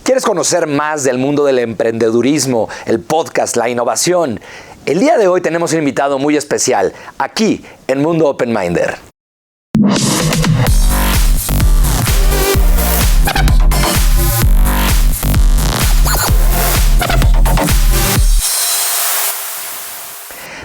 ¿Quieres conocer más del mundo del emprendedurismo, el podcast, la innovación? El día de hoy tenemos un invitado muy especial, aquí en Mundo Open Minder.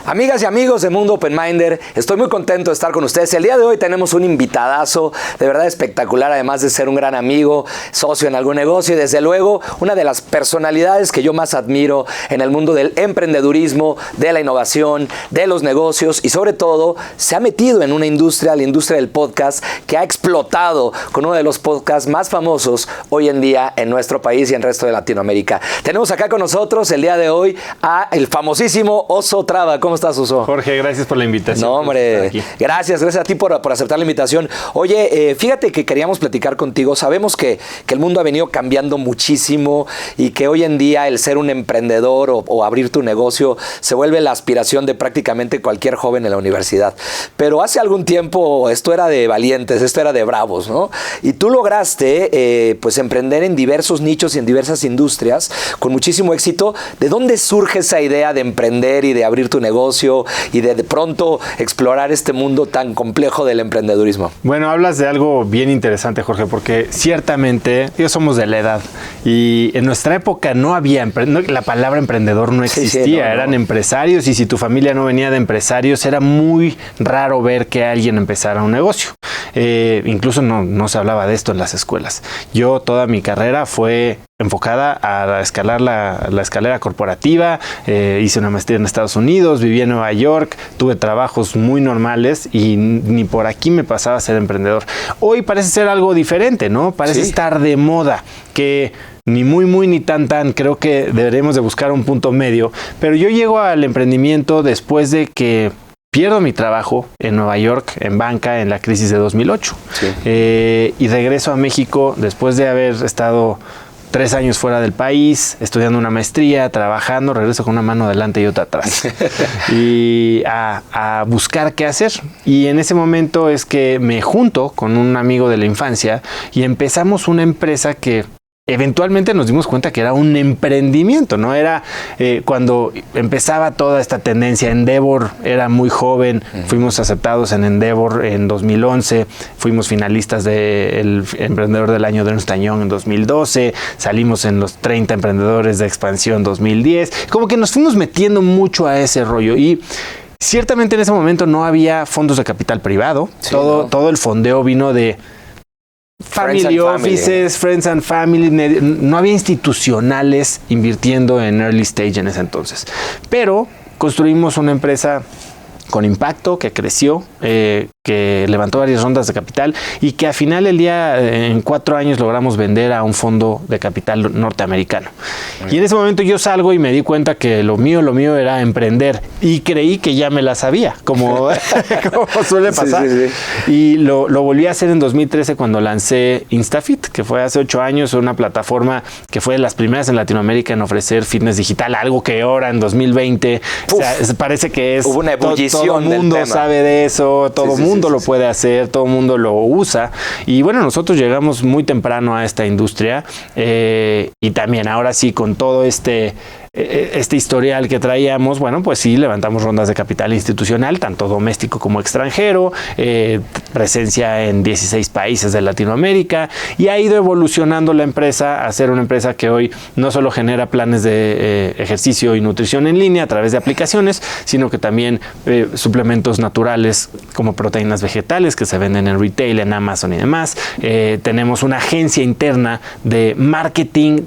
Amigas y amigos de Mundo Open Minder, estoy muy contento de estar con ustedes. El día de hoy tenemos un invitadazo de verdad espectacular, además de ser un gran amigo, socio en algún negocio y desde luego una de las personalidades que yo más admiro en el mundo del emprendedurismo, de la innovación, de los negocios y sobre todo se ha metido en una industria, la industria del podcast, que ha explotado con uno de los podcasts más famosos hoy en día en nuestro país y en el resto de Latinoamérica. Tenemos acá con nosotros el día de hoy a el famosísimo Oso Traba. ¿Cómo estás, Oso? Jorge, gracias por la invitación. No, hombre, gracias a ti por aceptar la invitación. Oye, fíjate que queríamos platicar contigo. Sabemos que el mundo ha venido cambiando muchísimo y que hoy en día el ser un emprendedor o abrir tu negocio se vuelve la aspiración de prácticamente cualquier joven en la universidad. Pero hace algún tiempo esto era de valientes, esto era de bravos, ¿no? Y tú lograste pues emprender en diversos nichos y en diversas industrias con muchísimo éxito. ¿De dónde surge esa idea de emprender y de abrir tu negocio y de pronto explorar este mundo tan complejo del emprendedurismo? Bueno, hablas de algo bien interesante, Jorge, porque ciertamente ellos somos de la edad y en nuestra época no había, la palabra emprendedor no existía, sí, eran empresarios y si tu familia no venía de empresarios era muy raro ver que alguien empezara un negocio. Incluso no se hablaba de esto en las escuelas. Yo toda mi carrera fue enfocada a escalar la escalera corporativa, hice una maestría en Estados Unidos, viví en Nueva York, tuve trabajos muy normales y ni por aquí me pasaba a ser emprendedor. Hoy parece ser algo diferente, ¿no? Parece estar de moda, que ni muy ni tan, creo que deberemos de buscar un punto medio, pero yo llego al emprendimiento después de que pierdo mi trabajo en Nueva York, en banca, en la crisis de 2008. Sí. Y regreso a México después de haber estado 3 años fuera del país, estudiando una maestría, trabajando, regreso con una mano adelante y otra atrás. Y a buscar qué hacer. Y en ese momento es que me junto con un amigo de la infancia y empezamos una empresa que eventualmente nos dimos cuenta que era un emprendimiento, ¿no? Era cuando empezaba toda esta tendencia. Endeavor era muy joven, fuimos aceptados en Endeavor en 2011, fuimos finalistas del Emprendedor del Año de Ernst & Young en 2012, salimos en los 30 Emprendedores de Expansión 2010, como que nos fuimos metiendo mucho a ese rollo y ciertamente en ese momento no había fondos de capital privado, sí, todo el fondeo vino de family offices, friends and family, no había institucionales invirtiendo en early stage en ese entonces. Pero construimos una empresa con impacto, que creció, que levantó varias rondas de capital y que al final del día, en 4 años, logramos vender a un fondo de capital norteamericano. Y en ese momento yo salgo y me di cuenta que lo mío era emprender y creí que ya me la sabía, como suele pasar. Sí. Y lo volví a hacer en 2013 cuando lancé InstaFit, que fue hace 8 años, una plataforma que fue de las primeras en Latinoamérica en ofrecer fitness digital, algo que ahora en 2020 o sea, parece que es... Hubo una ebullición. Todo el mundo sabe de eso, todo el mundo lo puede hacer, todo el mundo lo usa. Y bueno, nosotros llegamos muy temprano a esta industria y también ahora sí con todo este historial que traíamos, bueno, pues sí, levantamos rondas de capital institucional, tanto doméstico como extranjero, presencia en 16 países de Latinoamérica y ha ido evolucionando la empresa a ser una empresa que hoy no solo genera planes de ejercicio y nutrición en línea a través de aplicaciones, sino que también suplementos naturales como proteínas vegetales que se venden en retail, en Amazon y demás. Tenemos una agencia interna de marketing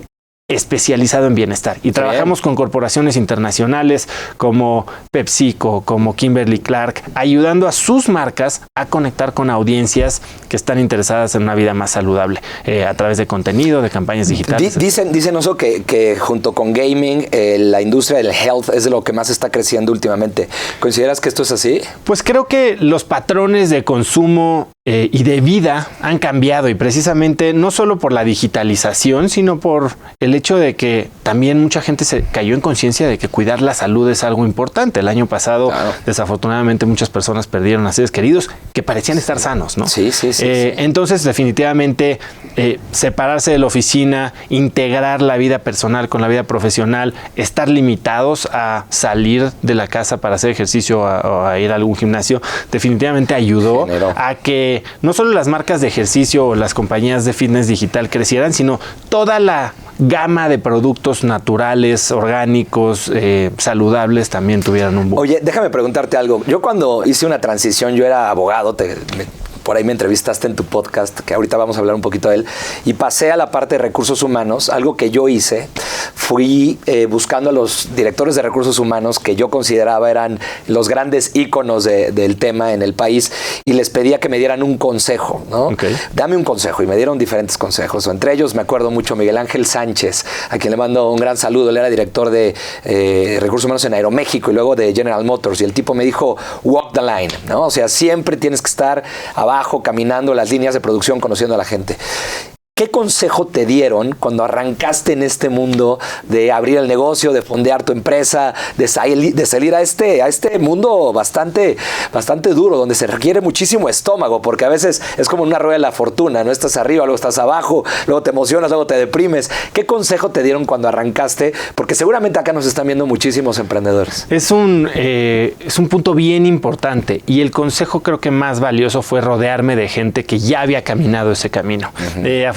especializado en bienestar y trabajamos con corporaciones internacionales como PepsiCo, como Kimberly-Clark, ayudando a sus marcas a conectar con audiencias que están interesadas en una vida más saludable a través de contenido, de campañas digitales. Dicen Oso que junto con gaming la industria del health es de lo que más está creciendo últimamente. ¿Consideras que esto es así? Pues creo que los patrones de consumo y de vida han cambiado, y precisamente no solo por la digitalización, sino por el hecho de que también mucha gente se cayó en conciencia de que cuidar la salud es algo importante. El año pasado, desafortunadamente, muchas personas perdieron a seres queridos que parecían estar sanos, ¿no? Sí. Entonces, definitivamente, separarse de la oficina, integrar la vida personal con la vida profesional, estar limitados a salir de la casa para hacer ejercicio o a ir a algún gimnasio, definitivamente ayudó a que no solo las marcas de ejercicio o las compañías de fitness digital crecieran, sino toda la gama de productos naturales, orgánicos, saludables también tuvieran un boom. Oye, déjame preguntarte algo. Yo cuando hice una transición, yo era abogado, por ahí me entrevistaste en tu podcast, que ahorita vamos a hablar un poquito de él, y pasé a la parte de recursos humanos. Algo que yo hice, fui buscando a los directores de recursos humanos que yo consideraba eran los grandes íconos del tema en el país, y les pedía que me dieran un consejo, ¿no? Dame un consejo, y me dieron diferentes consejos. Entre ellos me acuerdo mucho Miguel Ángel Sánchez, a quien le mando un gran saludo. Él era director de recursos humanos en Aeroméxico y luego de General Motors, y el tipo me dijo, walk the line, ¿no? O sea, siempre tienes que estar abajo, caminando las líneas de producción, conociendo a la gente. ¿Qué consejo te dieron cuando arrancaste en este mundo de abrir el negocio, de fondear tu empresa, de salir a este mundo bastante duro, donde se requiere muchísimo estómago, porque a veces es como una rueda de la fortuna, ¿no? Estás arriba, luego estás abajo, luego te emocionas, luego te deprimes. ¿Qué consejo te dieron cuando arrancaste? Porque seguramente acá nos están viendo muchísimos emprendedores. Es un punto bien importante, y el consejo creo que más valioso fue rodearme de gente que ya había caminado ese camino.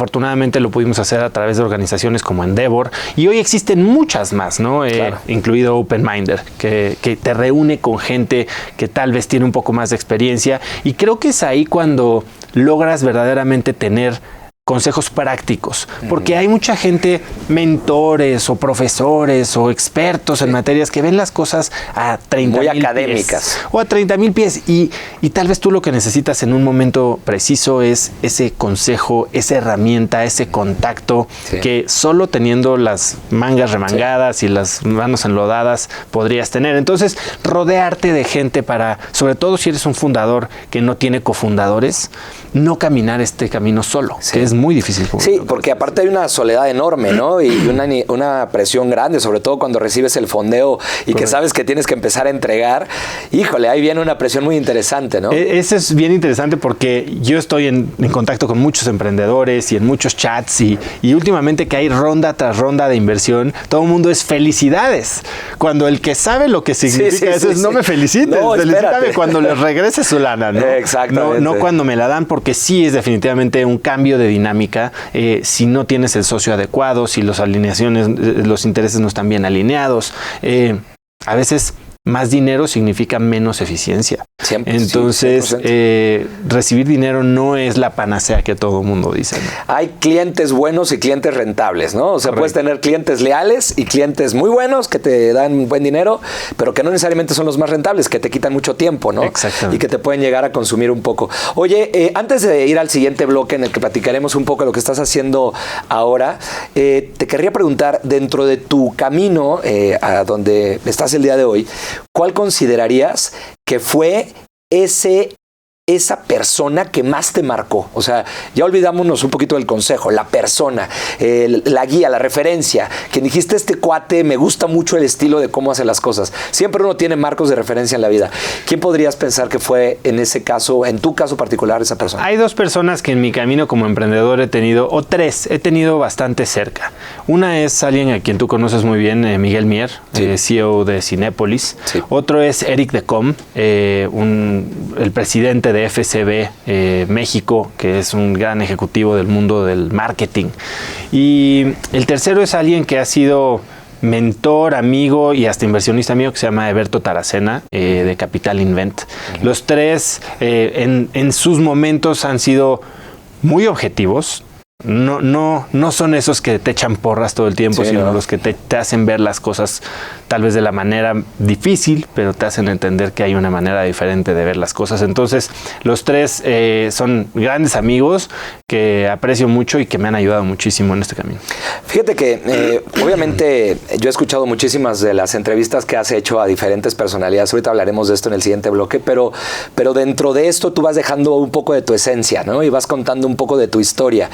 Afortunadamente lo pudimos hacer a través de organizaciones como Endeavor, y hoy existen muchas más, ¿no? Incluido OpenMinder, que te reúne con gente que tal vez tiene un poco más de experiencia, y creo que es ahí cuando logras verdaderamente tener consejos prácticos, porque hay mucha gente, mentores o profesores o expertos en materias, que ven las cosas a 30,000 muy académicas o a 30,000 pies, y tal vez tú lo que necesitas en un momento preciso es ese consejo, esa herramienta, ese contacto que solo teniendo las mangas remangadas y las manos enlodadas podrías tener. Entonces, rodearte de gente para, sobre todo si eres un fundador que no tiene cofundadores, no caminar este camino solo, que es muy difícil. Sí, porque aparte hay una soledad enorme, ¿no? Y una presión grande, sobre todo cuando recibes el fondeo y que sabes que tienes que empezar a entregar. Híjole, ahí viene una presión muy interesante, ¿no? Eso es bien interesante, porque yo estoy en contacto con muchos emprendedores y en muchos chats, y últimamente que hay ronda tras ronda de inversión, todo el mundo es felicidades. Cuando el que sabe lo que significa eso es no me felicites, felicítame cuando les regrese su lana, ¿no? Exactamente. No cuando me la dan, porque sí es definitivamente un cambio de dinámica. Si no tienes el socio adecuado, si los alineaciones, los intereses no están bien alineados, a veces más dinero significa menos eficiencia. Siempre, entonces, recibir dinero no es la panacea que todo el mundo dice, ¿no? Hay clientes buenos y clientes rentables, ¿no? O sea, puedes tener clientes leales y clientes muy buenos que te dan buen dinero, pero que no necesariamente son los más rentables, que te quitan mucho tiempo, ¿no? Exactamente. Y que te pueden llegar a consumir un poco. Oye, antes de ir al siguiente bloque en el que platicaremos un poco de lo que estás haciendo ahora, te querría preguntar, dentro de tu camino a donde estás el día de hoy, ¿cuál considerarías que fue esa persona que más te marcó? O sea, ya olvidámonos un poquito del consejo, la persona, la guía, la referencia, que dijiste, este cuate, me gusta mucho el estilo de cómo hace las cosas. Siempre uno tiene marcos de referencia en la vida. ¿Quién podrías pensar que fue en ese caso, en tu caso particular, esa persona? Hay dos personas que en mi camino como emprendedor he tenido, o tres, he tenido bastante cerca. Una es alguien a quien tú conoces muy bien, Miguel Mier, CEO de Cinépolis. Sí. Otro es Eric Decom, el presidente de FCB México, que es un gran ejecutivo del mundo del marketing. Y el tercero es alguien que ha sido mentor, amigo y hasta inversionista mío, que se llama Eberto Taracena, de Capital Invent. Los tres en sus momentos han sido muy objetivos, no son esos que te echan porras todo el tiempo, sino los que te hacen ver las cosas tal vez de la manera difícil, pero te hacen entender que hay una manera diferente de ver las cosas. Entonces, los tres son grandes amigos que aprecio mucho y que me han ayudado muchísimo en este camino. Fíjate que obviamente yo he escuchado muchísimas de las entrevistas que has hecho a diferentes personalidades. Ahorita hablaremos de esto en el siguiente bloque, pero dentro de esto tú vas dejando un poco de tu esencia, ¿no? Y vas contando un poco de tu historia.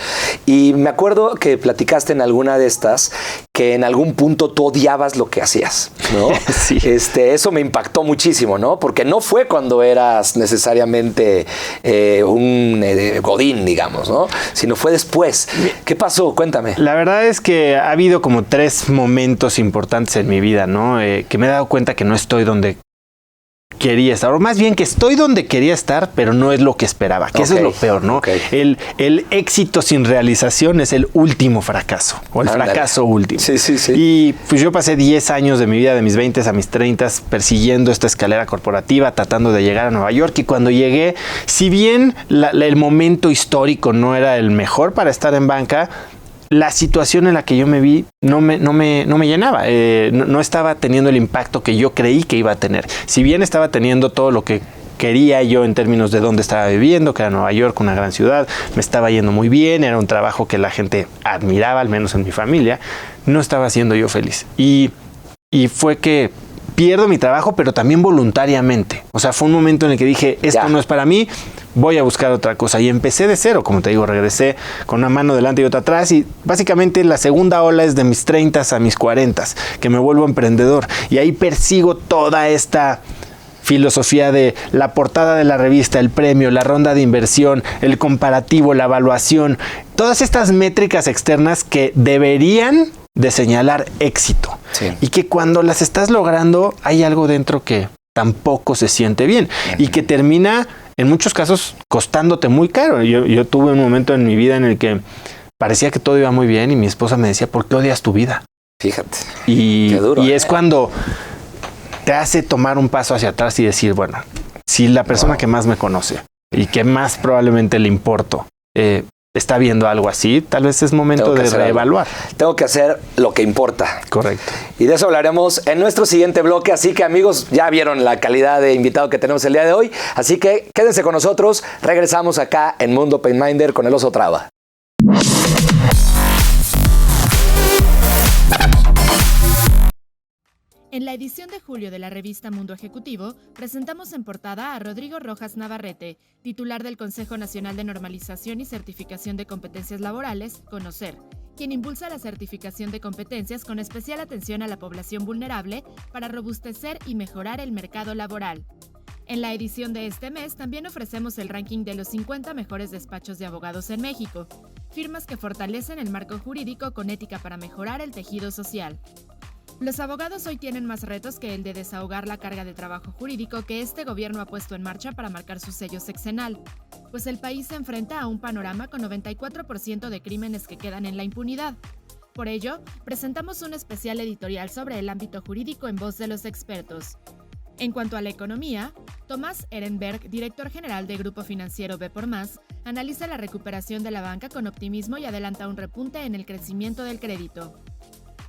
Y me acuerdo que platicaste en alguna de estas que en algún punto tú odiabas lo que hacías, ¿no? Sí. Eso me impactó muchísimo, ¿no? Porque no fue cuando eras necesariamente un godín, digamos, ¿no? Sino fue después. ¿Qué pasó? Cuéntame. La verdad es que ha habido como 3 momentos importantes en mi vida, ¿no? Que me he dado cuenta que no estoy donde quería estar, o más bien que estoy donde quería estar, pero no es lo que esperaba, que eso es lo peor, ¿no? El éxito sin realización es el último fracaso, o el fracaso último. Sí. Y pues yo pasé 10 años de mi vida, de mis 20 a mis 30, persiguiendo esta escalera corporativa, tratando de llegar a Nueva York, y cuando llegué, si bien el momento histórico no era el mejor para estar en banca, la situación en la que yo me vi no me llenaba, no estaba teniendo el impacto que yo creí que iba a tener. Si bien estaba teniendo todo lo que quería yo en términos de dónde estaba viviendo, que era Nueva York, una gran ciudad, me estaba yendo muy bien, era un trabajo que la gente admiraba, al menos en mi familia, no estaba siendo yo feliz. Y fue que pierdo mi trabajo, pero también voluntariamente. O sea, fue un momento en el que dije, esto no es para mí, voy a buscar otra cosa. Y empecé de cero, como te digo, regresé con una mano delante y otra atrás. Y básicamente la segunda ola es de mis 30 a mis 40, que me vuelvo emprendedor. Y ahí persigo toda esta filosofía de la portada de la revista, el premio, la ronda de inversión, el comparativo, la evaluación. Todas estas métricas externas que deberían de señalar éxito. Sí. Y que cuando las estás logrando, hay algo dentro que tampoco se siente bien. Y que termina, en muchos casos, costándote muy caro. Yo tuve un momento en mi vida en el que parecía que todo iba muy bien y mi esposa me decía, ¿por qué odias tu vida? Fíjate. Y, qué duro, y es cuando te hace tomar un paso hacia atrás y decir, bueno, si la persona que más me conoce y que más probablemente le importo está viendo algo así, tal vez es momento de reevaluar. Tengo que hacer lo que importa. Correcto. Y de eso hablaremos en nuestro siguiente bloque. Así que, amigos, ya vieron la calidad de invitado que tenemos el día de hoy. Así que quédense con nosotros. Regresamos acá en Mundo Open Minder con el Oso Traba. En la edición de julio de la revista Mundo Ejecutivo, presentamos en portada a Rodrigo Rojas Navarrete, titular del Consejo Nacional de Normalización y Certificación de Competencias Laborales, CONOCER, quien impulsa la certificación de competencias con especial atención a la población vulnerable para robustecer y mejorar el mercado laboral. En la edición de este mes también ofrecemos el ranking de los 50 mejores despachos de abogados en México, firmas que fortalecen el marco jurídico con ética para mejorar el tejido social. Los abogados hoy tienen más retos que el de desahogar la carga de trabajo jurídico que este gobierno ha puesto en marcha para marcar su sello sexenal, pues el país se enfrenta a un panorama con 94% de crímenes que quedan en la impunidad. Por ello, presentamos un especial editorial sobre el ámbito jurídico en voz de los expertos. En cuanto a la economía, Tomás Ehrenberg, director general de Grupo Financiero B por Más, analiza la recuperación de la banca con optimismo y adelanta un repunte en el crecimiento del crédito.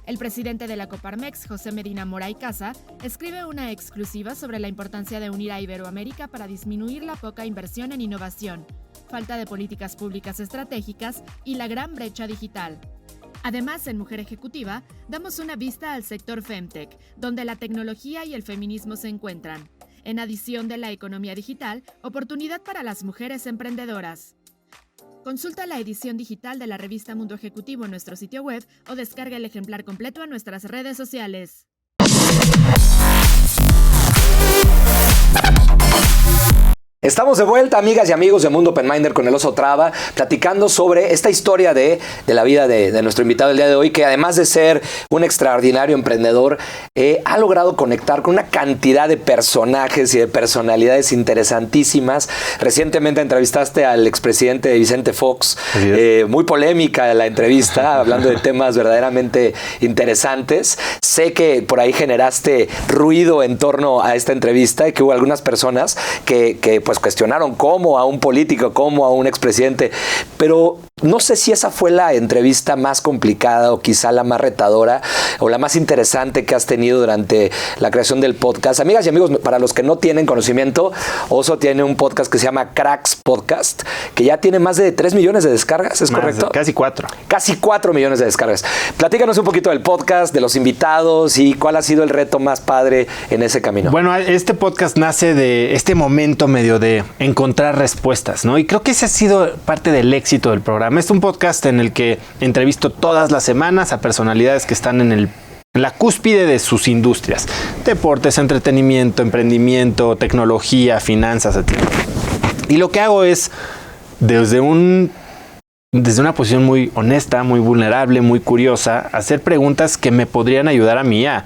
El presidente de la Coparmex, José Medina Mora y Casa, escribe una exclusiva sobre la importancia de unir a Iberoamérica para disminuir la poca inversión en innovación, falta de políticas públicas estratégicas y la gran brecha digital. Además, en Mujer Ejecutiva, damos una vista al sector Femtech, donde la tecnología y el feminismo se encuentran. En adición de la economía digital, oportunidad para las mujeres emprendedoras. Consulta la edición digital de la revista Mundo Ejecutivo en nuestro sitio web o descarga el ejemplar completo en nuestras redes sociales. Estamos de vuelta, amigas y amigos de Mundo Open Minder con el Oso Traba, platicando sobre esta historia de la vida de nuestro invitado el día de hoy, que además de ser un extraordinario emprendedor, ha logrado conectar con una cantidad de personajes y de personalidades interesantísimas. Recientemente entrevistaste al expresidente Vicente Fox, muy polémica la entrevista, hablando de temas verdaderamente interesantes. Sé que por ahí generaste ruido en torno a esta entrevista y que hubo algunas personas que pues cuestionaron cómo a un político, cómo a un expresidente, pero no sé si esa fue la entrevista más complicada o quizá la más retadora o la más interesante que has tenido durante la creación del podcast. Amigas y amigos, para los que no tienen conocimiento, Oso tiene un podcast que se llama Cracks Podcast, que ya tiene más de 3 millones de descargas, ¿es correcto? Casi 4. Casi 4 millones de descargas. Platícanos un poquito del podcast, de los invitados y cuál ha sido el reto más padre en ese camino. Bueno, este podcast nace de este momento medio de encontrar respuestas, ¿no? Y creo que ese ha sido parte del éxito del programa. Es un podcast en el que entrevisto todas las semanas a personalidades que están en la cúspide de sus industrias. Deportes, entretenimiento, emprendimiento, tecnología, finanzas, etc. Y lo que hago es, desde una posición muy honesta, muy vulnerable, muy curiosa, hacer preguntas que me podrían ayudar a mí a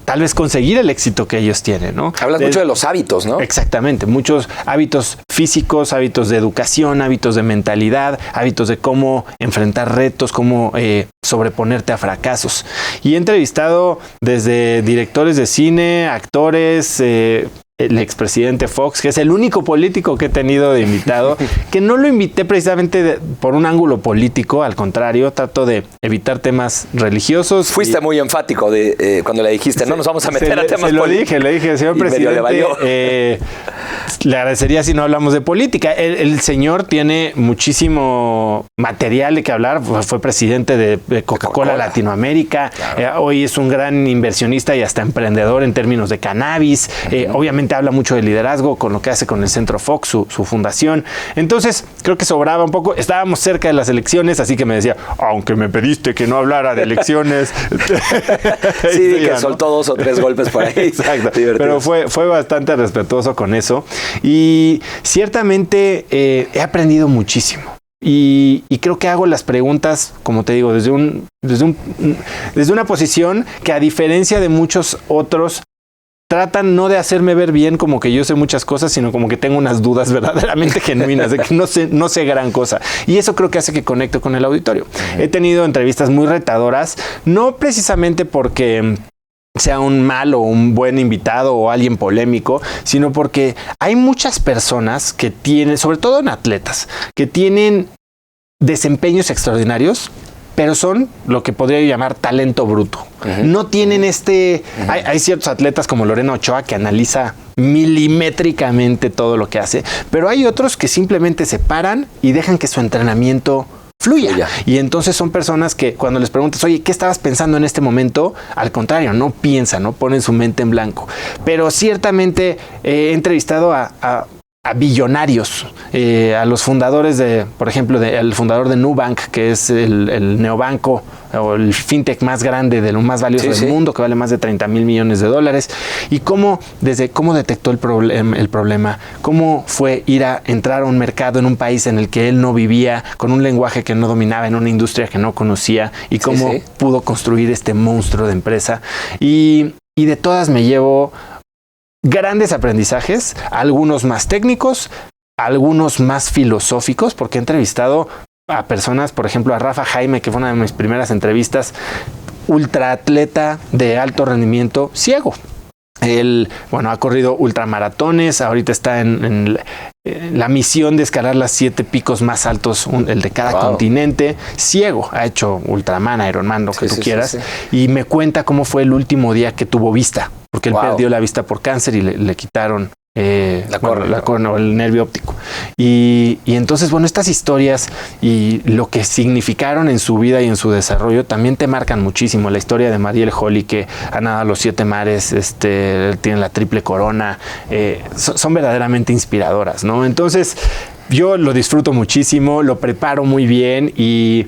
tal vez conseguir el éxito que ellos tienen, ¿no? Hablas mucho de los hábitos, ¿no? Exactamente, muchos hábitos físicos, hábitos de educación, hábitos de mentalidad, hábitos de cómo enfrentar retos, cómo sobreponerte a fracasos. Y he entrevistado desde directores de cine, actores, el expresidente Fox, que es el único político que he tenido de invitado, que no lo invité precisamente por un ángulo político, al contrario, trato de evitar temas religiosos. Fuiste muy enfático cuando le dijiste, no nos vamos a meter a temas políticos. Le dije, señor presidente, le agradecería si no hablamos de política. El señor tiene muchísimo material de que hablar, fue presidente de Coca-Cola Latinoamérica, claro. Hoy es un gran inversionista y hasta emprendedor en términos de cannabis, obviamente habla mucho de liderazgo con lo que hace con el Centro Fox, su fundación. Entonces, creo que sobraba un poco. Estábamos cerca de las elecciones, así que me decía, aunque me pediste que no hablara de elecciones. Sí, que soltó 2 o 3 golpes por ahí. Exacto. Pero fue bastante respetuoso con eso. Y ciertamente he aprendido muchísimo. Y creo que hago las preguntas, como te digo, desde una posición que, a diferencia de muchos otros, tratan no de hacerme ver bien como que yo sé muchas cosas, sino como que tengo unas dudas verdaderamente genuinas de que no sé gran cosa. Y eso creo que hace que conecto con el auditorio. He tenido entrevistas muy retadoras, no precisamente porque sea un mal o un buen invitado o alguien polémico, sino porque hay muchas personas que tienen, sobre todo en atletas, que tienen desempeños extraordinarios, pero son lo que podría llamar talento bruto. No tienen hay ciertos atletas como Lorena Ochoa que analiza milimétricamente todo lo que hace, pero hay otros que simplemente se paran y dejan que su entrenamiento fluya. Y entonces son personas que cuando les preguntas, oye, ¿qué estabas pensando en este momento? Al contrario, no piensan, no ponen su mente en blanco. Pero ciertamente he entrevistado a billonarios, a los fundadores por ejemplo, el fundador de Nubank, que es el neobanco o el fintech más grande, de lo más valioso del mundo, que vale más de $30,000 millones, y cómo detectó el problema, cómo fue entrar a un mercado en un país en el que él no vivía, con un lenguaje que no dominaba, en una industria que no conocía, y cómo pudo construir este monstruo de empresa. Y de todas me llevo grandes aprendizajes, algunos más técnicos, algunos más filosóficos, porque he entrevistado a personas, por ejemplo, a Rafa Jaime, que fue una de mis primeras entrevistas, ultraatleta de alto rendimiento, ciego. Él, ha corrido ultramaratones, ahorita está en la misión de escalar las 7 picos más altos, el de cada continente, ciego, ha hecho Ultraman, Ironman, lo que tú quieras, y me cuenta cómo fue el último día que tuvo vista, porque él perdió la vista por cáncer y le quitaron la córnea, el nervio óptico. Y entonces, estas historias y lo que significaron en su vida y en su desarrollo también te marcan muchísimo. La historia de Mariel Holly, que ha nadado los 7 mares, tiene la triple corona, son verdaderamente inspiradoras, ¿no? Entonces, yo lo disfruto muchísimo, lo preparo muy bien y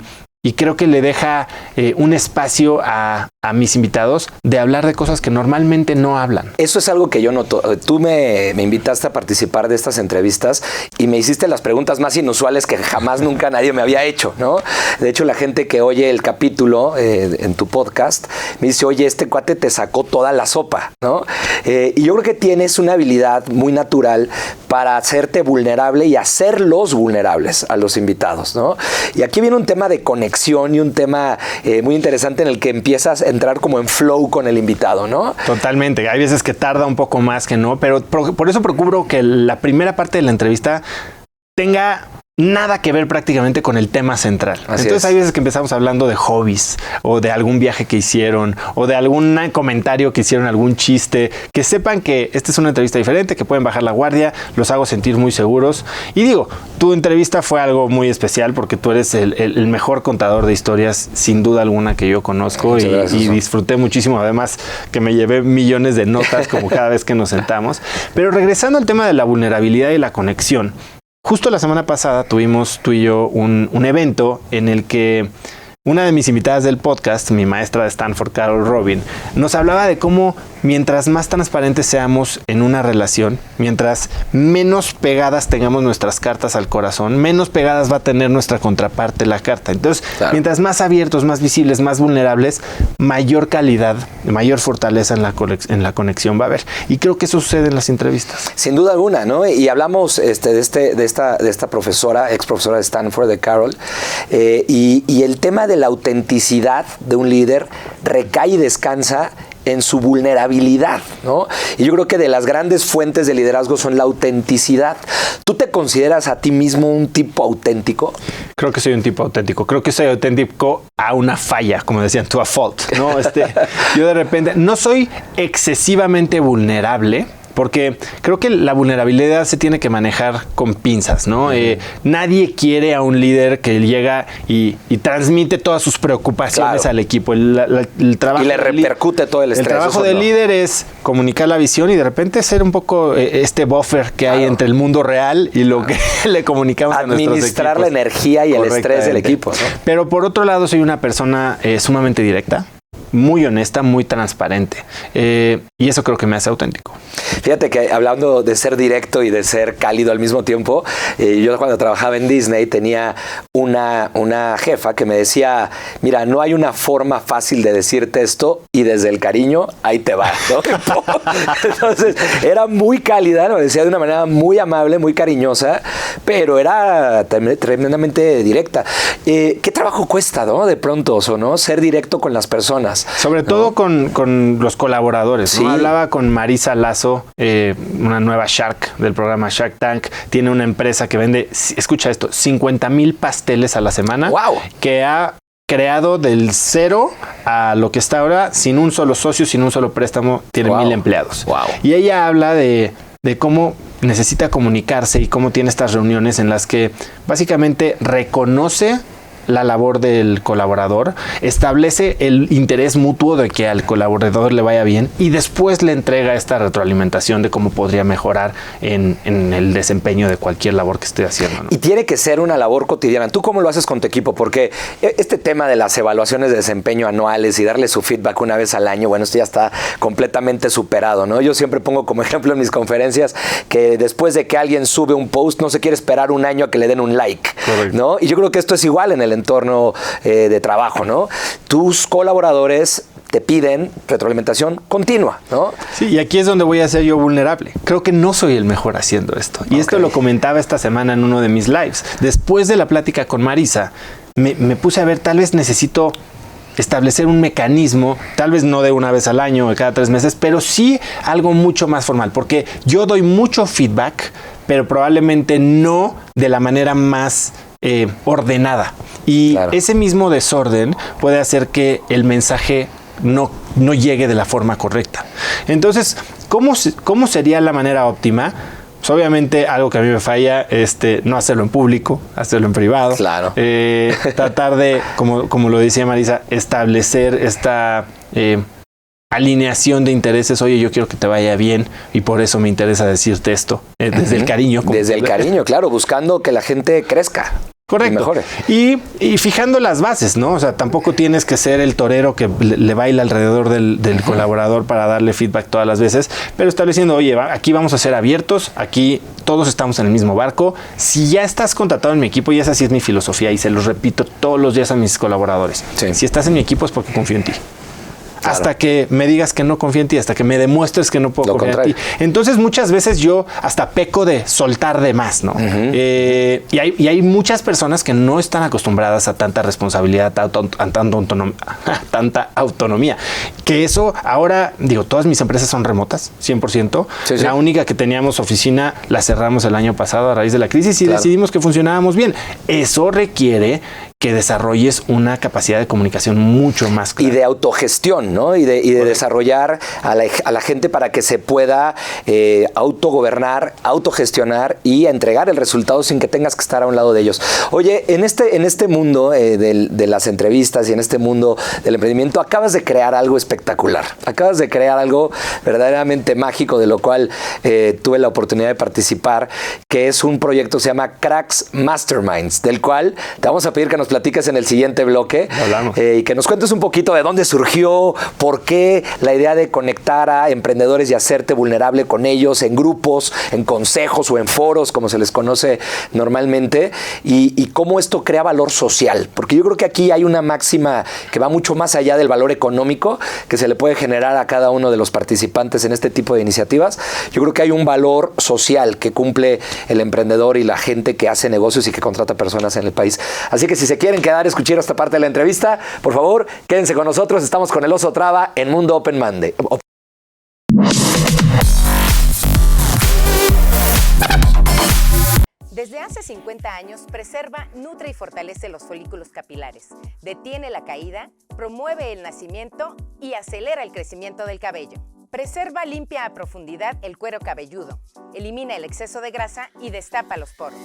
creo que le deja un espacio a mis invitados de hablar de cosas que normalmente no hablan. Eso es algo que yo noto. Tú me invitaste a participar de estas entrevistas y me hiciste las preguntas más inusuales que jamás nunca nadie me había hecho, ¿no? De hecho, la gente que oye el capítulo en tu podcast me dice, oye, este cuate te sacó toda la sopa, ¿no? Y yo creo que tienes una habilidad muy natural para hacerte vulnerable y hacerlos vulnerables a los invitados, ¿no? Y aquí viene un tema de conexión y un tema muy interesante en el que empiezas a entrar como en flow con el invitado, ¿no? Totalmente. Hay veces que tarda un poco más que no, pero por eso procuro que la primera parte de la entrevista tenga nada que ver prácticamente con el tema central. Entonces hay veces que empezamos hablando de hobbies o de algún viaje que hicieron o de algún comentario que hicieron, algún chiste, que sepan que esta es una entrevista diferente, que pueden bajar la guardia, los hago sentir muy seguros. Y digo, tu entrevista fue algo muy especial porque tú eres el mejor contador de historias, sin duda alguna, que yo conozco y disfruté muchísimo, además que me llevé millones de notas como cada vez que nos sentamos. Pero regresando al tema de la vulnerabilidad y la conexión, justo la semana pasada tuvimos tú y yo un evento en el que una de mis invitadas del podcast, mi maestra de Stanford, Carol Robin, nos hablaba de cómo mientras más transparentes seamos en una relación, mientras menos pegadas tengamos nuestras cartas al corazón, menos pegadas va a tener nuestra contraparte la carta. Entonces, mientras más abiertos, más visibles, más vulnerables, mayor calidad, mayor fortaleza en la conexión va a haber. Y creo que eso sucede en las entrevistas. Sin duda alguna, ¿no? Y hablamos de esta profesora, ex profesora de Stanford, de Carol, y el tema de la autenticidad de un líder recae y descansa en su vulnerabilidad, ¿no? Y yo creo que de las grandes fuentes de liderazgo son la autenticidad. ¿Tú te consideras a ti mismo un tipo auténtico? Creo que soy un tipo auténtico. Creo que soy auténtico a una falla, como decían, to a fault, ¿no? Yo de repente no soy excesivamente vulnerable, porque creo que la vulnerabilidad se tiene que manejar con pinzas, ¿no? Nadie quiere a un líder que llega y transmite todas sus preocupaciones al equipo. El trabajo y le repercute todo el estrés. El trabajo del líder es comunicar la visión y de repente ser un poco este buffer que hay entre el mundo real y lo que le comunicamos a nuestros equipos. Administrar la energía y el estrés del equipo, ¿no? Pero por otro lado soy una persona sumamente directa, muy honesta, muy transparente. Y eso creo que me hace auténtico. Fíjate que hablando de ser directo y de ser cálido al mismo tiempo, yo cuando trabajaba en Disney tenía una jefa que me decía, mira, no hay una forma fácil de decirte esto y desde el cariño ahí te va, ¿no? Entonces era muy cálida, lo decía de una manera muy amable, muy cariñosa, pero era tremendamente directa. ¿Qué trabajo cuesta, ¿no? De pronto, ¿no? Ser directo con las personas. Sobre todo con los colaboradores. Sí. ¿No? Hablaba con Marisa Lazo, una nueva Shark del programa Shark Tank. Tiene una empresa que vende, escucha esto, 50,000 pasteles a la semana. ¡Wow! Que ha creado del cero a lo que está ahora, sin un solo socio, sin un solo préstamo, tiene 1,000 empleados. Wow. Y ella habla de cómo necesita comunicarse y cómo tiene estas reuniones en las que básicamente reconoce la labor del colaborador, establece el interés mutuo de que al colaborador le vaya bien y después le entrega esta retroalimentación de cómo podría mejorar en el desempeño de cualquier labor que esté haciendo, ¿no? Y tiene que ser una labor cotidiana. ¿Tú cómo lo haces con tu equipo? Porque este tema de las evaluaciones de desempeño anuales y darle su feedback una vez al año, bueno, esto ya está completamente superado, ¿no? Yo siempre pongo como ejemplo en mis conferencias que después de que alguien sube un post, no se quiere esperar un año a que le den un like, ¿no? Y yo creo que esto es igual en el entorno de trabajo, ¿no? Tus colaboradores te piden retroalimentación continua, ¿no? Sí, y aquí es donde voy a ser yo vulnerable. Creo que no soy el mejor haciendo esto. Y esto lo comentaba esta semana en uno de mis lives. Después de la plática con Marisa, me puse a ver, tal vez necesito establecer un mecanismo, tal vez no de una vez al año o cada 3 meses, pero sí algo mucho más formal, porque yo doy mucho feedback, pero probablemente no de la manera más ordenada. Y ese mismo desorden puede hacer que el mensaje no llegue de la forma correcta. Entonces, ¿cómo sería la manera óptima? Pues obviamente algo que a mí me falla es no hacerlo en público, hacerlo en privado. Claro. Tratar de, como lo decía Marisa, establecer esta alineación de intereses. Oye, yo quiero que te vaya bien y por eso me interesa decirte esto. Desde el cariño. Desde el cariño, claro, buscando que la gente crezca. Correcto. Y fijando las bases, ¿no? O sea, tampoco tienes que ser el torero que le baila alrededor del colaborador para darle feedback todas las veces, pero estableciendo, oye, aquí vamos a ser abiertos, aquí todos estamos en el mismo barco. Si ya estás contratado en mi equipo, y esa sí es mi filosofía y se los repito todos los días a mis colaboradores. Sí. Si estás en mi equipo es porque confío en ti. hasta que me digas que no confío en ti, hasta que me demuestres que no puedo confiar en ti. Entonces muchas veces yo hasta peco de soltar de más, ¿no? Y hay muchas personas que no están acostumbradas a tanta responsabilidad, a tanta autonomía. Que eso ahora, digo, todas mis empresas son remotas, 100%. Sí. La única que teníamos oficina la cerramos el año pasado a raíz de la crisis y decidimos que funcionábamos bien. Eso requiere que desarrolles una capacidad de comunicación mucho más clara. Y de autogestión, ¿no? Y de desarrollar a la gente para que se pueda autogobernar, autogestionar y entregar el resultado sin que tengas que estar a un lado de ellos. Oye, en este mundo de las entrevistas y en este mundo del emprendimiento, acabas de crear algo espectacular. Acabas de crear algo verdaderamente mágico, de lo cual tuve la oportunidad de participar, que es un proyecto que se llama Cracks Masterminds, del cual te vamos a pedir que nos platiques en el siguiente bloque y que nos cuentes un poquito de dónde surgió, por qué la idea de conectar a emprendedores y hacerte vulnerable con ellos en grupos, en consejos o en foros, como se les conoce normalmente, y cómo esto crea valor social. Porque yo creo que aquí hay una máxima que va mucho más allá del valor económico que se le puede generar a cada uno de los participantes en este tipo de iniciativas. Yo creo que hay un valor social que cumple el emprendedor y la gente que hace negocios y que contrata personas en el país. Así que si se quieren quedar a escuchar esta parte de la entrevista, por favor, quédense con nosotros. Estamos con el Oso Traba en Mundo Open Monday. Desde hace 50 años, Preserva nutre y fortalece los folículos capilares, detiene la caída, promueve el nacimiento y acelera el crecimiento del cabello. Preserva limpia a profundidad el cuero cabelludo, elimina el exceso de grasa y destapa los poros.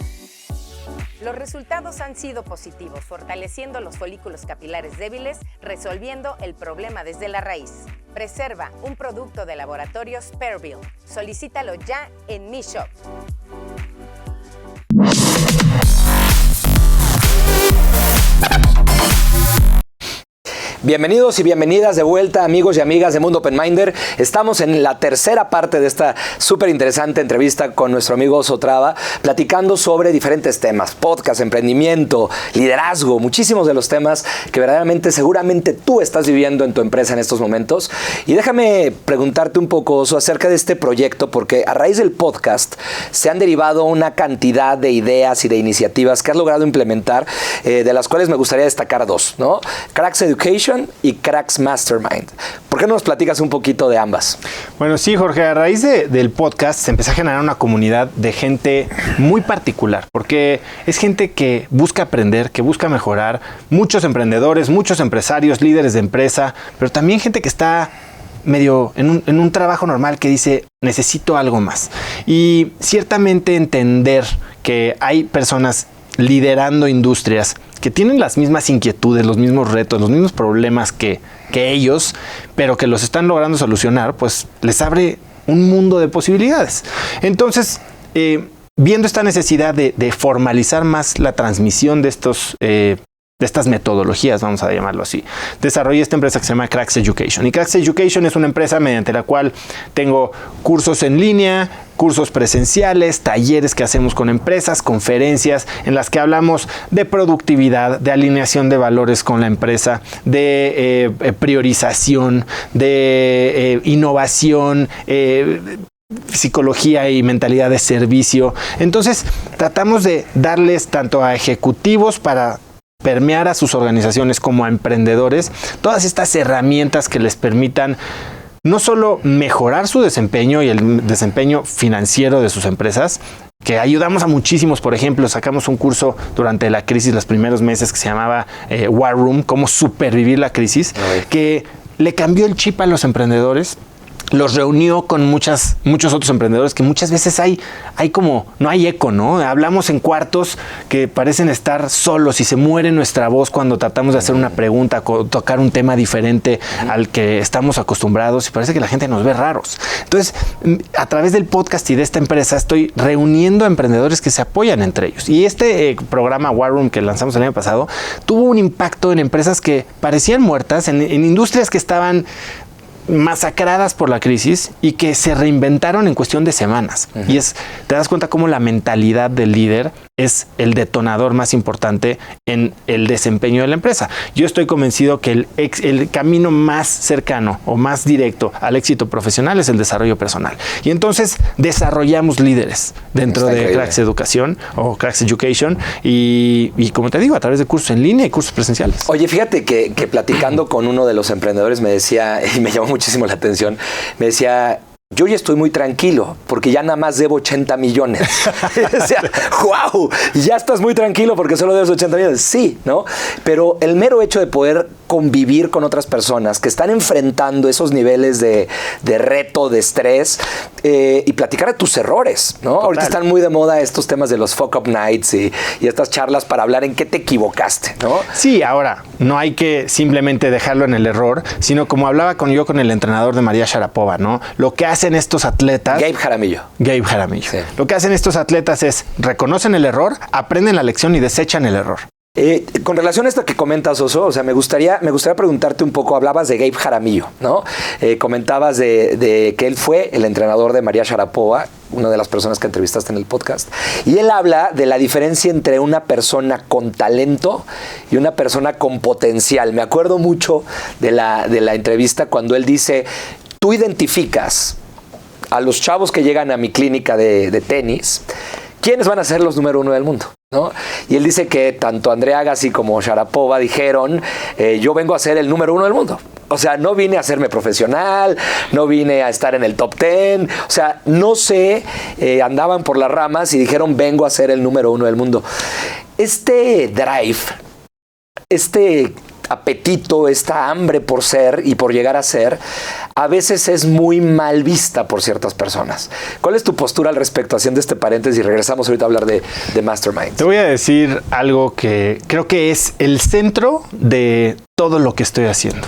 Los resultados han sido positivos, fortaleciendo los folículos capilares débiles, resolviendo el problema desde la raíz. Preserva, un producto de laboratorios Perville. Solicítalo ya en Mi Shop. Bienvenidos y bienvenidas de vuelta, amigos y amigas de Mundo Open Minder. Estamos en la tercera parte de esta súper interesante entrevista con nuestro amigo Oso Traba, platicando sobre diferentes temas: podcast, emprendimiento, liderazgo, muchísimos de los temas que verdaderamente seguramente tú estás viviendo en tu empresa en estos momentos. Y déjame preguntarte un poco, Oso, acerca de este proyecto, porque a raíz del podcast se han derivado una cantidad de ideas y de iniciativas que has logrado implementar, de las cuales me gustaría destacar dos, ¿no? Cracks Education y Cracks Mastermind. ¿Por qué no nos platicas un poquito de ambas? Bueno, sí, Jorge, a raíz del podcast se empezó a generar una comunidad de gente muy particular, porque es gente que busca aprender, que busca mejorar, muchos emprendedores, muchos empresarios, líderes de empresa, pero también gente que está medio en un trabajo normal, que dice, necesito algo más. Y ciertamente entender que hay personas liderando industrias que tienen las mismas inquietudes, los mismos retos, los mismos problemas que ellos, pero que los están logrando solucionar, pues les abre un mundo de posibilidades. Entonces, viendo esta necesidad de formalizar más la transmisión de estas metodologías, vamos a llamarlo así, desarrollé esta empresa que se llama Cracks Education. Y Cracks Education es una empresa mediante la cual tengo cursos en línea, cursos presenciales, talleres que hacemos con empresas, conferencias en las que hablamos de productividad, de alineación de valores con la empresa, de priorización, de innovación, psicología y mentalidad de servicio. Entonces, tratamos de darles tanto a ejecutivos para permear a sus organizaciones como a emprendedores todas estas herramientas que les permitan no solo mejorar su desempeño y el desempeño financiero de sus empresas, que ayudamos a muchísimos. Por ejemplo, sacamos un curso durante la crisis, los primeros meses, que se llamaba War Room, cómo supervivir la crisis, que le cambió el chip a los emprendedores, los reunió con muchos otros emprendedores que muchas veces hay como, no hay eco, ¿no? Hablamos en cuartos que parecen estar solos y se muere nuestra voz cuando tratamos de hacer una pregunta, tocar un tema diferente al que estamos acostumbrados, y parece que la gente nos ve raros. Entonces, a través del podcast y de esta empresa estoy reuniendo a emprendedores que se apoyan entre ellos. Y este programa War Room que lanzamos el año pasado tuvo un impacto en empresas que parecían muertas, en industrias que estaban masacradas por la crisis y que se reinventaron en cuestión de semanas. Y te das cuenta cómo la mentalidad del líder es el detonador más importante en el desempeño de la empresa. Yo estoy convencido que el camino más cercano o más directo al éxito profesional es el desarrollo personal. Y entonces desarrollamos líderes dentro de Cracks Educación o Cracks Education y como te digo, a través de cursos en línea y cursos presenciales. Oye, fíjate que platicando con uno de los emprendedores me decía, y me llamó muchísimo la atención, me decía: yo ya estoy muy tranquilo porque ya nada más debo 80 millones. O sea, wow, ya estás muy tranquilo porque solo debes 80 millones. Sí, ¿no? Pero el mero hecho de poder convivir con otras personas que están enfrentando esos niveles de reto, de estrés, y platicar de tus errores, ¿no? Total. Ahorita están muy de moda estos temas de los fuck up nights y estas charlas para hablar en qué te equivocaste, ¿no? Sí, ahora, no hay que simplemente dejarlo en el error, sino como hablaba yo con el entrenador de María Sharapova, ¿no? Lo que hacen estos atletas... Gabe Jaramillo. Sí. Lo que hacen estos atletas es reconocen el error, aprenden la lección y desechan el error. Con relación a esto que comentas, Oso, o sea, me gustaría preguntarte un poco. Hablabas de Gabe Jaramillo, ¿no? Comentabas de que él fue el entrenador de María Sharapova, una de las personas que entrevistaste en el podcast, y él habla de la diferencia entre una persona con talento y una persona con potencial. Me acuerdo mucho de la entrevista cuando él dice: tú identificas a los chavos que llegan a mi clínica de tenis, ¿quiénes van a ser los número 1 del mundo? ¿No? Y él dice que tanto Andrea Agassi como Sharapova dijeron: yo vengo a ser el número 1 del mundo. O sea, no vine a hacerme profesional, no vine a estar en el top 10. O sea, no sé, andaban por las ramas y dijeron: vengo a ser el número 1 del mundo. Este drive, este apetito, esta hambre por ser y por llegar a ser, a veces es muy mal vista por ciertas personas. ¿Cuál es tu postura al respecto? Haciendo este paréntesis y regresamos ahorita a hablar de Mastermind. Te voy a decir algo que creo que es el centro de todo lo que estoy haciendo.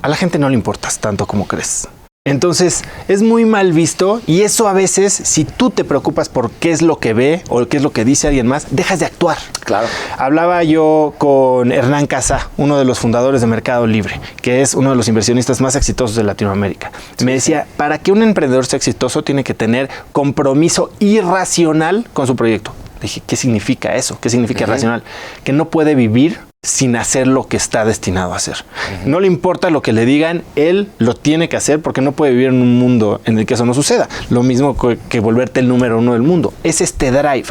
A la gente no le importas tanto como crees. Entonces es muy mal visto y eso a veces, si tú te preocupas por qué es lo que ve o qué es lo que dice alguien más, dejas de actuar. Claro. Hablaba yo con Hernán Casá, uno de los fundadores de Mercado Libre, que es uno de los inversionistas más exitosos de Latinoamérica. Sí. Me decía, para que un emprendedor sea exitoso tiene que tener compromiso irracional con su proyecto. Le dije, ¿qué significa eso? ¿Qué significa irracional? Que no puede vivir sin hacer lo que está destinado a hacer. No le importa lo que le digan, él lo tiene que hacer porque no puede vivir en un mundo en el que eso no suceda. Lo mismo que volverte el número 1 del mundo. Es este drive.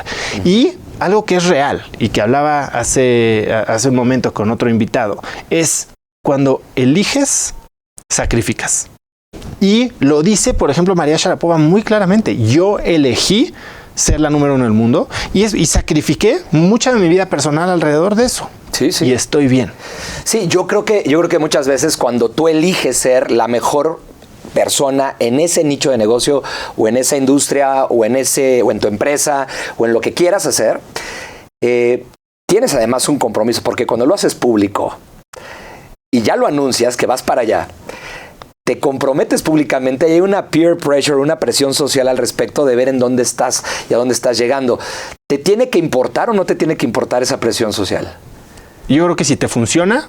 Y algo que es real y que hablaba hace un momento con otro invitado, es cuando eliges, sacrificas. Y lo dice, por ejemplo, María Sharapova muy claramente. Yo elegí ser la número 1 del mundo y sacrifiqué mucha de mi vida personal alrededor de eso. Sí, sí. Y estoy bien. Sí, yo creo que muchas veces cuando tú eliges ser la mejor persona en ese nicho de negocio o en esa industria o en tu empresa o en lo que quieras hacer, tienes además un compromiso, porque cuando lo haces público y ya lo anuncias que vas para allá, te comprometes públicamente y hay una peer pressure, una presión social al respecto de ver en dónde estás y a dónde estás llegando. ¿Te tiene que importar o no te tiene que importar esa presión social? Yo creo que si te funciona,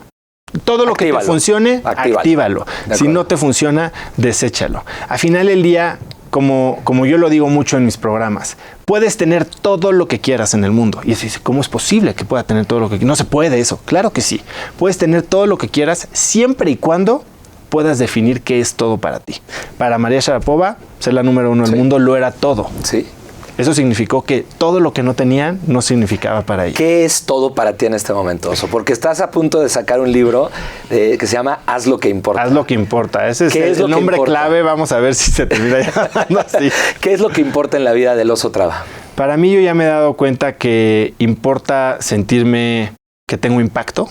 todo lo que te funcione, actívalo. Si no te funciona, deséchalo. Al final del día, como yo lo digo mucho en mis programas, puedes tener todo lo que quieras en el mundo. Y dice, ¿cómo es posible que pueda tener todo lo que quieras? No se puede eso. Claro que sí. Puedes tener todo lo que quieras siempre y cuando puedas definir qué es todo para ti. Para María Sharapova, ser la número 1 del mundo lo era todo. Sí. Eso significó que todo lo que no tenía no significaba para ella. ¿Qué es todo para ti en este momento, Oso? Porque estás a punto de sacar un libro que se llama Haz lo que importa. Haz lo que importa. Ese es el nombre clave. Vamos a ver si se termina llamando así. ¿Qué es lo que importa en la vida del Oso Traba? Para mí, yo ya me he dado cuenta que importa sentirme que tengo impacto.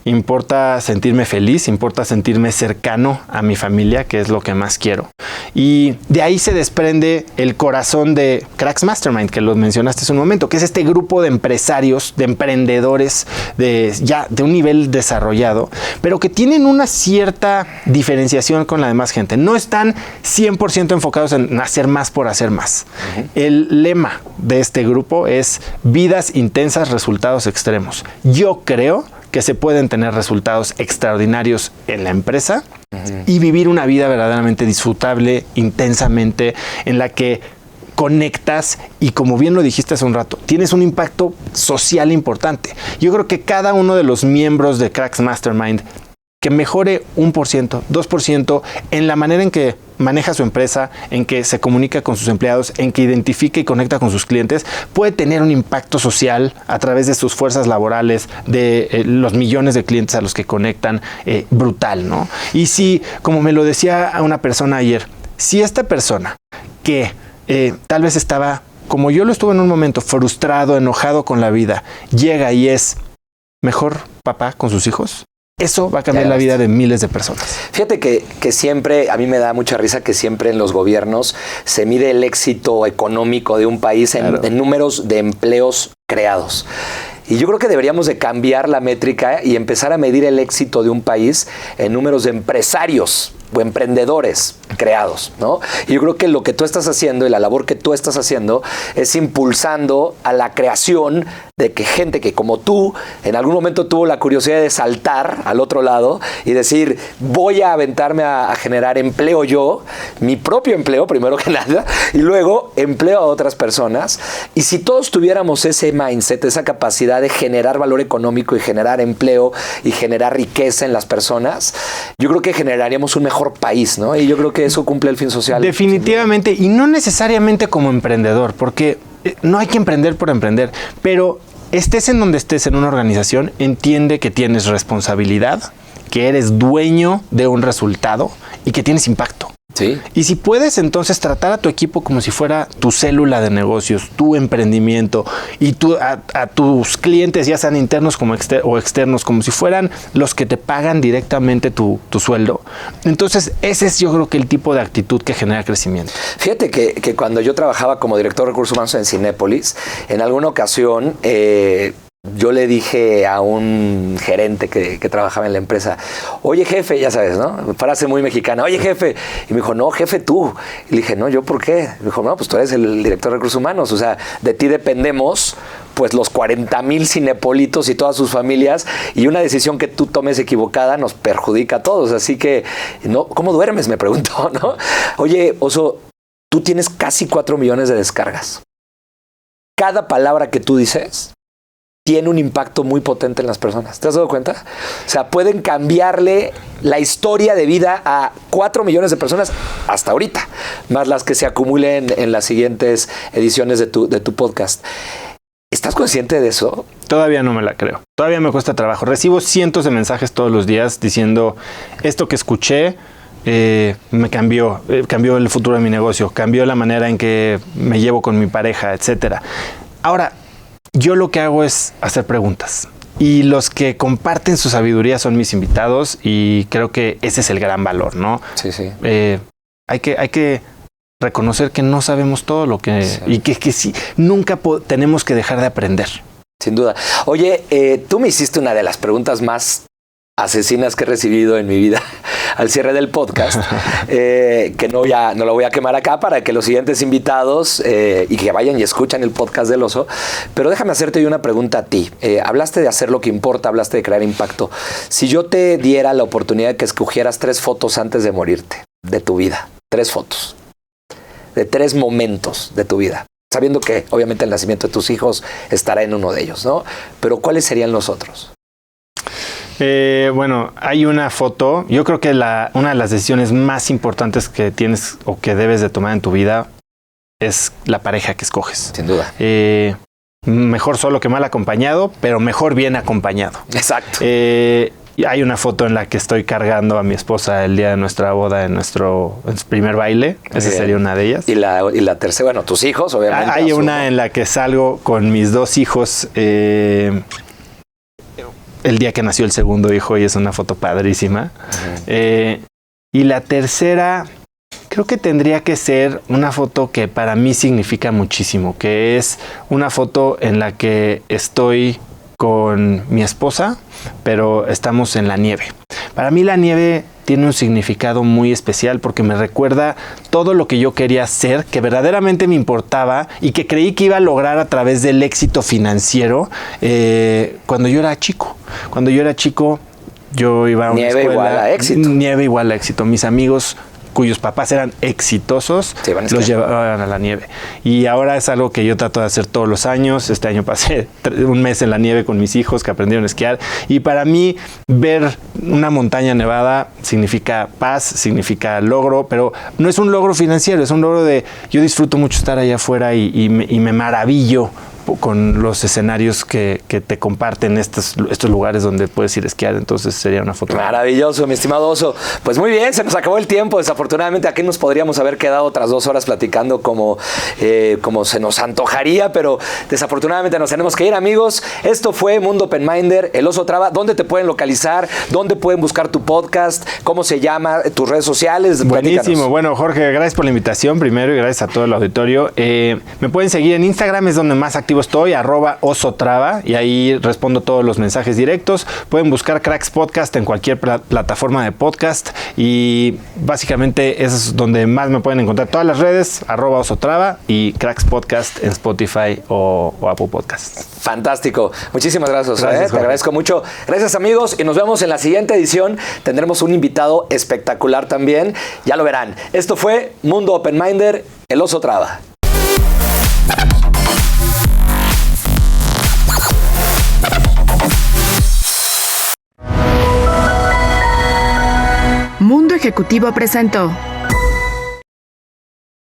Importa sentirme feliz, importa sentirme cercano a mi familia, que es lo que más quiero. Y de ahí se desprende el corazón de Cracks Mastermind, que lo mencionaste hace un momento, que es este grupo de empresarios, de emprendedores de un nivel desarrollado, pero que tienen una cierta diferenciación con la demás gente. No están 100% enfocados en hacer más por hacer más. El lema de este grupo es vidas intensas, resultados extremos. Yo creo que se pueden tener resultados extraordinarios en la empresa y vivir una vida verdaderamente disfrutable, intensamente, en la que conectas y, como bien lo dijiste hace un rato, tienes un impacto social importante. Yo creo que cada uno de los miembros de Cracks Mastermind que mejore 1%, 2% en la manera en que maneja su empresa, en que se comunica con sus empleados, en que identifica y conecta con sus clientes, puede tener un impacto social a través de sus fuerzas laborales, de los millones de clientes a los que conectan, brutal, ¿no? Y si, como me lo decía una persona ayer, si esta persona que tal vez estaba, como yo lo estuve en un momento, frustrado, enojado con la vida, llega y es mejor papá con sus hijos, eso va a cambiar la vida de miles de personas. Fíjate que siempre, a mí me da mucha risa que siempre en los gobiernos se mide el éxito económico de un país en números de empleos creados. Y yo creo que deberíamos de cambiar la métrica y empezar a medir el éxito de un país en números de empresarios o emprendedores creados, ¿no? Y yo creo que lo que tú estás haciendo y la labor que tú estás haciendo es impulsando a la creación de que gente que como tú en algún momento tuvo la curiosidad de saltar al otro lado y decir, voy a aventarme a generar empleo yo, mi propio empleo primero que nada, y luego empleo a otras personas. Y si todos tuviéramos ese mindset, esa capacidad de generar valor económico y generar empleo y generar riqueza en las personas, yo creo que generaríamos un mejor país, ¿no? Y yo creo que eso cumple el fin social. Definitivamente, y no necesariamente como emprendedor, porque no hay que emprender por emprender, pero estés en donde estés en una organización, entiende que tienes responsabilidad, que eres dueño de un resultado y que tienes impacto. Sí. Y si puedes entonces tratar a tu equipo como si fuera tu célula de negocios, tu emprendimiento, y a tus clientes, ya sean internos como o externos, como si fueran los que te pagan directamente tu sueldo, entonces ese es, yo creo, que el tipo de actitud que genera crecimiento. Fíjate que cuando yo trabajaba como director de recursos humanos en Cinépolis, en alguna ocasión yo le dije a un gerente que trabajaba en la empresa, oye jefe, ya sabes, ¿no? Frase muy mexicana, oye jefe. Y me dijo, no, jefe, tú. Y le dije, no, ¿yo por qué? Me dijo, no, pues tú eres el director de recursos humanos, o sea, de ti dependemos pues los 40,000 cinepolitos y todas sus familias, y una decisión que tú tomes equivocada nos perjudica a todos. Así que, no, ¿cómo duermes? Me preguntó, ¿no? Oye, Oso, tú tienes casi 4 millones de descargas. Cada palabra que tú dices tiene un impacto muy potente en las personas. ¿Te has dado cuenta? O sea, pueden cambiarle la historia de vida a 4 millones de personas hasta ahorita, más las que se acumulen en las siguientes ediciones de tu podcast. ¿Estás consciente de eso? Todavía no me la creo. Todavía me cuesta trabajo. Recibo cientos de mensajes todos los días diciendo, esto que escuché me cambió el futuro de mi negocio, cambió la manera en que me llevo con mi pareja, etcétera. Ahora, yo lo que hago es hacer preguntas, y los que comparten su sabiduría son mis invitados, y creo que ese es el gran valor, ¿no? Sí, sí. Hay que reconocer que no sabemos todo lo que... Sí. Y que sí, nunca tenemos que dejar de aprender. Sin duda. Oye, tú me hiciste una de las preguntas más asesinas que he recibido en mi vida al cierre del podcast, que no lo voy a quemar acá para que los siguientes invitados y que vayan y escuchan el podcast del Oso, pero déjame hacerte yo una pregunta a ti. Hablaste de hacer lo que importa, hablaste de crear impacto. Si yo te diera la oportunidad de que escogieras 3 fotos antes de morirte, de tu vida, 3 fotos, de 3 momentos de tu vida, sabiendo que obviamente el nacimiento de tus hijos estará en uno de ellos, ¿no? Pero ¿cuáles serían los otros? Bueno, hay una foto. Yo creo que una de las decisiones más importantes que tienes o que debes de tomar en tu vida es la pareja que escoges. Sin duda. Mejor solo que mal acompañado, pero mejor bien acompañado. Exacto. Hay una foto en la que estoy cargando a mi esposa el día de nuestra boda en nuestro primer baile. Esa sería una de ellas. Y la tercera, bueno, tus hijos, obviamente. Hay una en la que salgo con mis 2 hijos el día que nació el segundo hijo, y es una foto padrísima. Y la tercera, creo que tendría que ser una foto que para mí significa muchísimo, que es una foto en la que estoy con mi esposa, pero estamos en la nieve. Para mí la nieve tiene un significado muy especial porque me recuerda todo lo que yo quería hacer, que verdaderamente me importaba y que creí que iba a lograr a través del éxito financiero cuando yo era chico. Cuando yo era chico yo iba a una Nieve escuela. igual a éxito. Nieve igual a éxito. Mis amigos cuyos papás eran exitosos, los llevaban a la nieve. Y ahora es algo que yo trato de hacer todos los años. Este año pasé un mes en la nieve con mis hijos que aprendieron a esquiar. Y para mí, ver una montaña nevada significa paz, significa logro, pero no es un logro financiero, es un logro de... Yo disfruto mucho estar allá afuera y me maravillo con los escenarios que te comparten estos lugares donde puedes ir a esquiar. Entonces sería una foto. Maravilloso, mi estimado Oso. Pues muy bien, se nos acabó el tiempo. Desafortunadamente aquí nos podríamos haber quedado otras 2 horas platicando como se nos antojaría, pero desafortunadamente nos tenemos que ir, amigos. Esto fue Mundo Open Minder, El Oso Traba. ¿Dónde te pueden localizar? ¿Dónde pueden buscar tu podcast? ¿Cómo se llama? ¿Tus redes sociales? Buenísimo. Platícanos. Bueno, Jorge, gracias por la invitación primero y gracias a todo el auditorio. Me pueden seguir en Instagram, es donde más activo estoy, @osotrava, y ahí respondo todos los mensajes directos. Pueden buscar Cracks Podcast en cualquier plataforma de podcast y básicamente es donde más me pueden encontrar. Todas las redes, @osotrava y Cracks Podcast en Spotify o Apple Podcasts. Fantástico. Muchísimas gracias. Gracias, Te agradezco mucho. Gracias, amigos, y nos vemos en la siguiente edición. Tendremos un invitado espectacular también. Ya lo verán. Esto fue Mundo Open Minder, El Oso Traba. Mundo Ejecutivo presentó